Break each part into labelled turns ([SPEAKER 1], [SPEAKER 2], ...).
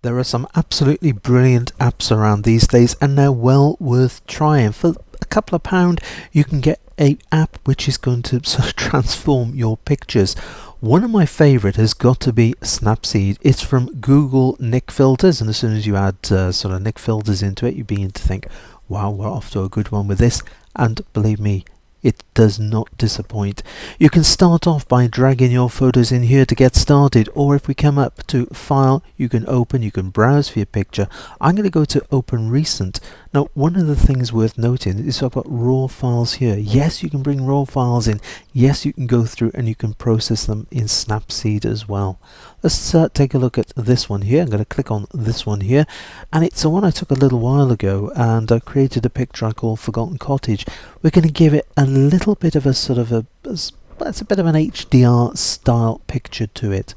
[SPEAKER 1] There are some absolutely brilliant apps around these days, and they're well worth trying. For a couple of pound you can get an app which is going to sort of transform your pictures. One of my favourite has got to be Snapseed. It's from Google Nik Filters, and as soon as you add sort of Nik Filters into it, you begin to think, wow, we're off to a good one with this. And believe me, it does not disappoint. You can start off by dragging your photos in here to get started, or if we come up to File, you can open, you can browse for your picture. I'm going to go to Open Recent. Now, one of the things worth noting is I've got raw files here. Yes, you can bring raw files in. Yes, you can go through and you can process them in Snapseed as well. Let's take a look at this one here. I'm going to click on this one here, and it's the one I took a little while ago, and I created a picture I call Forgotten Cottage. We're going to give it a little bit of a sort of it's a bit of an HDR style picture to it.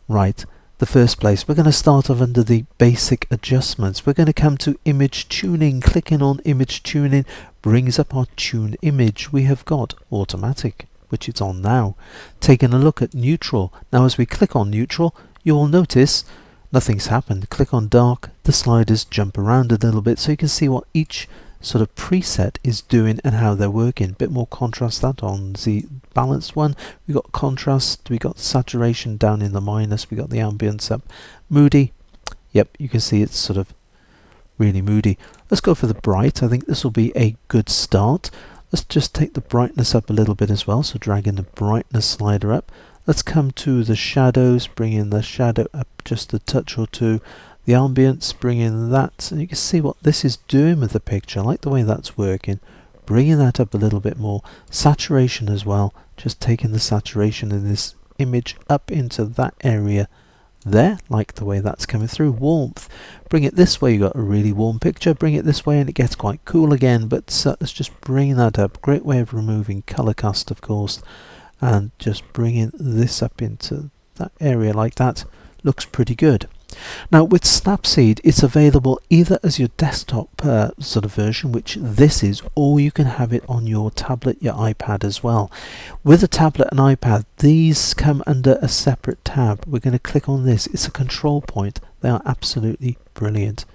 [SPEAKER 1] Right, the first place, we're going to start off under the basic adjustments. We're going to come to image tuning. Clicking on image tuning brings up our tune image. We have got automatic, which it's on now. Taking a look at neutral. Now as we click on neutral, you will notice nothing's happened. Click on dark, the sliders jump around a little bit so you can see what each sort of preset is doing and how they're working. Bit more contrast that on the balanced one. We got contrast, we got saturation down in the minus, we got the ambience up. Moody, yep, you can see it's sort of really moody. Let's go for the bright. I think this will be a good start. Let's just take the brightness up a little bit as well, so dragging the brightness slider up. Let's come to the shadows, bring in the shadow up just a touch or two. The ambience, bring in that, and you can see what this is doing with the picture. I like the way that's working. Bringing that up a little bit more. Saturation as well, just taking the saturation in this image up into that area there, like the way that's coming through. Warmth, bring it this way, you got a really warm picture. Bring it this way and it gets quite cool again, but let's just bring that up. Great way of removing color cast, of course, and just bringing this up into that area like that. Looks pretty good. Now with Snapseed, it's available either as your desktop sort of version, which this is, or you can have it on your tablet, your iPad as well. With a tablet and iPad, these come under a separate tab. We're going to click on this. It's a control point. They are absolutely brilliant.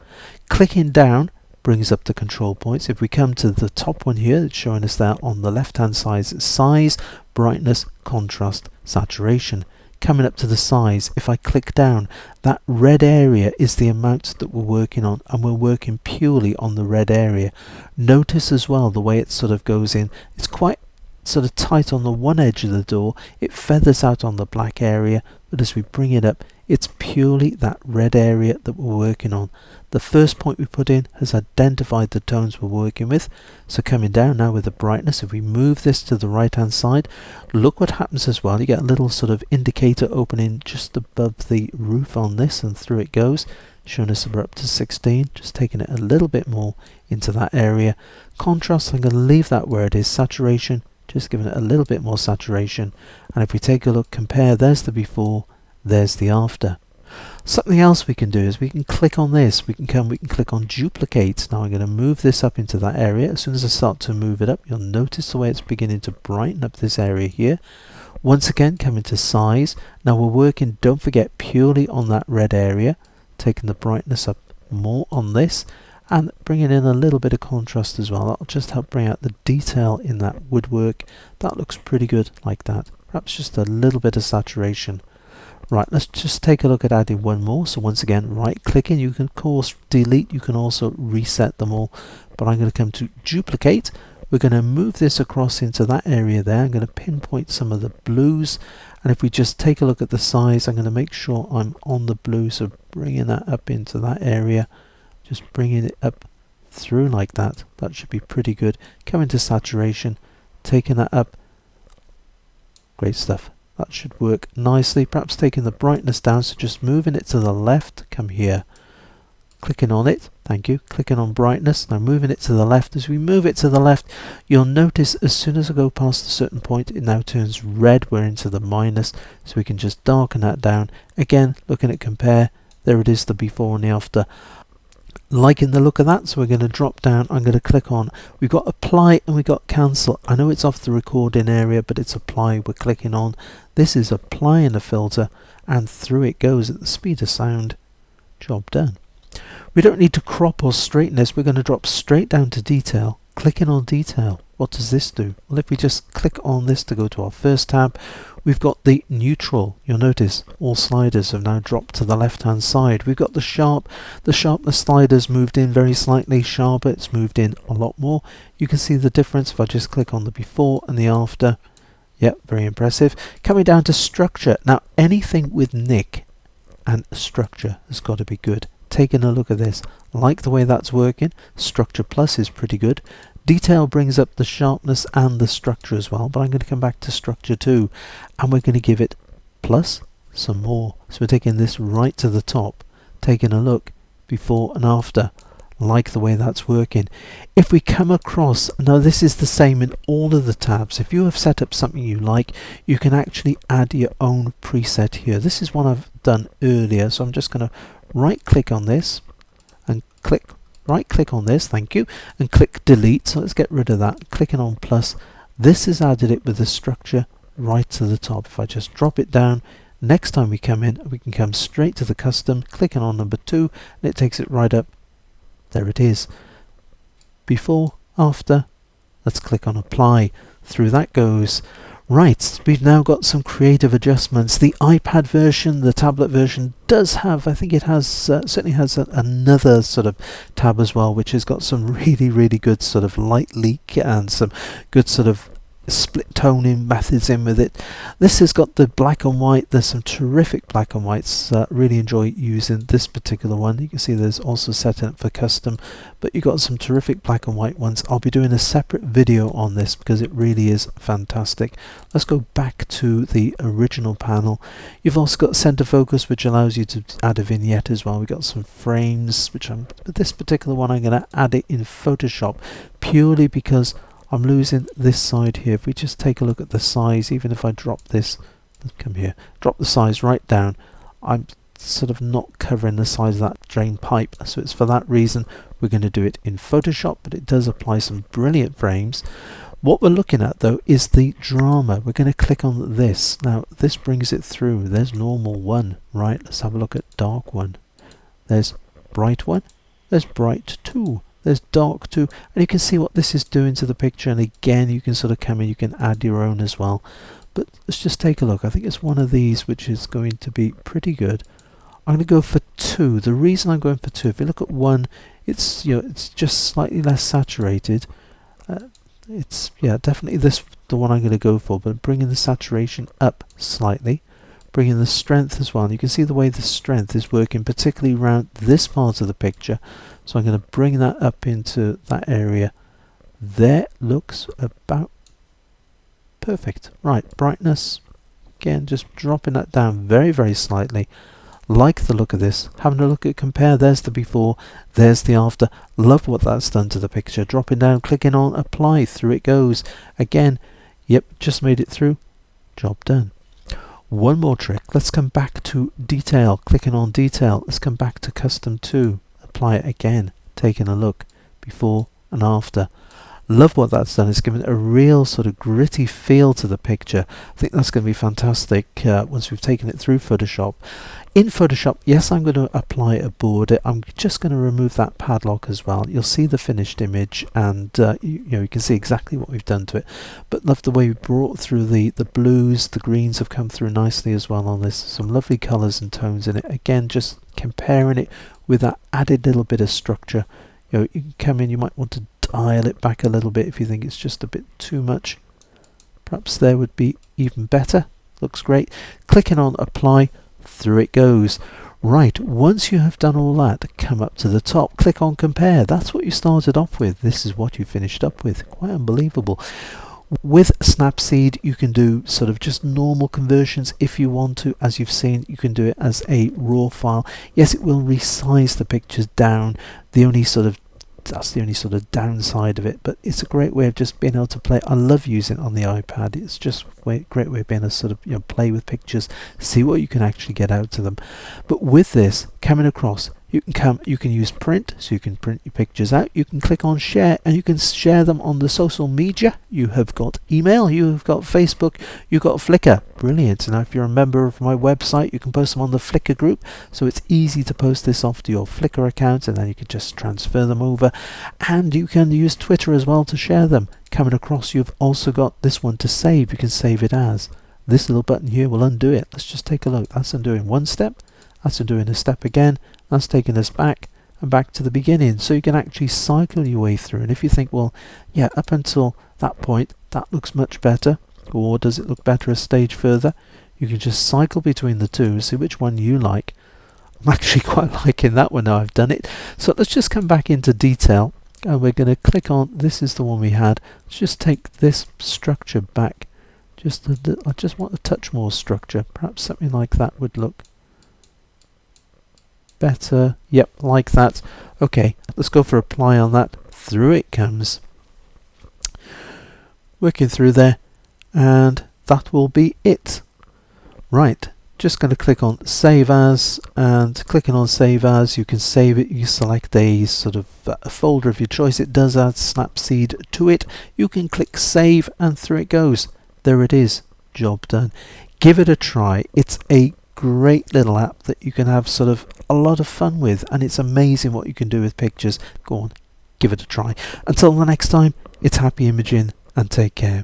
[SPEAKER 1] Clicking down brings up the control points. If we come to the top one here, it's showing us there on the left hand side, size, brightness, contrast, saturation. Coming up to the size, if I click down, that red area is the amount that we're working on, and we're working purely on the red area. Notice as well the way it sort of goes in. It's quite sort of tight on the one edge of the door. It feathers out on the black area, but as we bring it up, it's purely that red area that we're working on. The first point we put in has identified the tones we're working with. So coming down now with the brightness, if we move this to the right hand side, look what happens as well. You get a little sort of indicator opening just above the roof on this, and through it goes, showing us we're up to 16, just taking it a little bit more into that area. Contrast, I'm going to leave that where it is. Saturation, just giving it a little bit more saturation. And if we take a look, compare, there's the before, there's the after. Something else we can do is we can click on this. We can click on duplicate. Now I'm going to move this up into that area. As soon as I start to move it up, you'll notice the way it's beginning to brighten up this area here. Once again, come into size. Now we're working, don't forget, purely on that red area, taking the brightness up more on this, and bringing in a little bit of contrast as well. That'll just help bring out the detail in that woodwork. That looks pretty good like that. Perhaps just a little bit of saturation. Right, let's just take a look at adding one more. So once again, right clicking, you can of course delete, you can also reset them all, but I'm going to come to duplicate. We're going to move this across into that area there. I'm going to pinpoint some of the blues, and if we just take a look at the size, I'm going to make sure I'm on the blue, so bringing that up into that area, just bringing it up through like that. That should be pretty good. Coming to saturation, taking that up. Great stuff. That should work nicely. Perhaps taking the brightness down, so just moving it to the left. Come here, clicking on it, thank you, clicking on brightness. Now moving it to the left. As we move it to the left, you'll notice as soon as I go past a certain point, it now turns red. We're into the minus, so we can just darken that down. Again, looking at compare, there it is, the before and the after. Liking the look of that, so we're going to drop down. I'm going to click on, we've got apply and we've got cancel. I know it's off the recording area, but it's apply we're clicking on. This is applying a filter, and through it goes at the speed of sound. Job done. We don't need to crop or straighten this. We're going to drop straight down to detail, clicking on detail. What does this do? Well, if we just click on this to go to our first tab, we've got the neutral. You'll notice all sliders have now dropped to the left hand side. We've got the sharpness sliders moved in very slightly sharper. It's moved in a lot more. You can see the difference if I just click on the before and the after. Yep, very impressive. Coming down to structure. Now anything with Nik and structure has got to be good. Taking a look at this, like the way that's working. Structure plus is pretty good. Detail brings up the sharpness and the structure as well, but I'm going to come back to structure too, and we're going to give it plus some more. So we're taking this right to the top, taking a look before and after, like the way that's working. If we come across, now this is the same in all of the tabs. If you have set up something you like, you can actually add your own preset here. This is one I've done earlier, so I'm just going to right click on this and right click on this, thank you, and click delete. So let's get rid of that. Clicking on plus, this has added it with the structure right to the top. If I just drop it down, next time we come in, we can come straight to the custom, clicking on number 2, and it takes it right up. There it is. Before, after, let's click on apply. Through that goes. Right, we've now got some creative adjustments. The iPad version, the tablet version does have, I think it has, certainly has another sort of tab as well, which has got some really good sort of light leak and some good sort of split toning methods in with it. This has got the black and white. There's some terrific black and whites. Really enjoy using this particular one. You can see there's also set up for custom, but you've got some terrific black and white ones. I'll be doing a separate video on this because it really is fantastic. Let's go back to the original panel. You've also got center focus, which allows you to add a vignette as well. We've got some frames, which with this particular one I'm going to add it in Photoshop purely because I'm losing this side here. If we just take a look at the size, even if I drop this, let's come here, drop the size right down, I'm sort of not covering the size of that drain pipe. So it's for that reason we're going to do it in Photoshop, but it does apply some brilliant frames. What we're looking at though is the drama. We're going to click on this. Now this brings it through. There's normal 1, right? Let's have a look at dark 1. There's bright 1. There's bright 2. There's dark 2, and you can see what this is doing to the picture, and again you can sort of come in, you can add your own as well. But let's just take a look. I think it's one of these which is going to be pretty good. I'm going to go for 2. The reason I'm going for 2, if you look at 1, it's, you know, it's just slightly less saturated. It's, yeah, definitely the one I'm going to go for, but bringing the saturation up slightly, bringing the strength as well. And you can see the way the strength is working, particularly around this part of the picture. So I'm going to bring that up into that area. There, looks about perfect. Right, brightness, again, just dropping that down very slightly. Like the look of this. Having a look at compare, there's the before, there's the after. Love what that's done to the picture. Dropping down, clicking on apply, through it goes. Again, yep, just made it through. Job done. One more trick. Let's come back to detail. Clicking on detail. Let's come back to custom 2. Apply it again. Taking a look before and after. Love what that's done. It's given a real sort of gritty feel to the picture. I think that's going to be fantastic once we've taken it through Photoshop. In Photoshop, yes, I'm going to apply a border. I'm just going to remove that padlock as well. You'll see the finished image, and you can see exactly what we've done to it. But love the way we brought through the blues, the greens have come through nicely as well on this. Some lovely colours and tones in it. Again, just comparing it with that added little bit of structure. You can come in, you might want to dial it back a little bit if you think it's just a bit too much. Perhaps there would be even better. Looks great. Clicking on apply, through it goes. Right, once you have done all that, come up to the top, click on compare. That's what you started off with. This is what you finished up with. Quite unbelievable. With Snapseed, you can do sort of just normal conversions if you want to. As you've seen, you can do it as a raw file. Yes, it will resize the pictures down. That's the only sort of downside of it, but it's a great way of just being able to play. I love using it on the iPad. It's just a great way of being able to sort of play with pictures, see what you can actually get out of them. But with this, coming across, You can use print, so you can print your pictures out. You can click on share, and you can share them on the social media. You have got email, you have got Facebook, you've got Flickr. Brilliant. Now if you're a member of my website, you can post them on the Flickr group, so it's easy to post this off to your Flickr account, and then you can just transfer them over. And you can use Twitter as well to share them. Coming across, you've also got this one to save. You can save it as. This little button here will undo it. Let's just take a look. That's undoing one step. That's undoing a step again. That's taking us back and back to the beginning. So you can actually cycle your way through. And if you think, well, yeah, up until that point, that looks much better. Or does it look better a stage further? You can just cycle between the two, see which one you like. I'm actually quite liking that one now I've done it. So let's just come back into detail. And we're going to click on, this is the one we had. Let's just take this structure back. I just want a touch more structure. Perhaps something like that would look better. Yep, like that. Okay, let's go for apply on that. Through it comes. Working through there, and that will be it. Right, just going to click on save as, and clicking on save as, you can save it. You select a sort of a folder of your choice. It does add Snapseed to it. You can click save, and through it goes. There it is, job done. Give it a try. It's a great little app that you can have sort of a lot of fun with, and it's amazing what you can do with pictures. Go on, give it a try. Until the next time, it's happy imaging, and take care.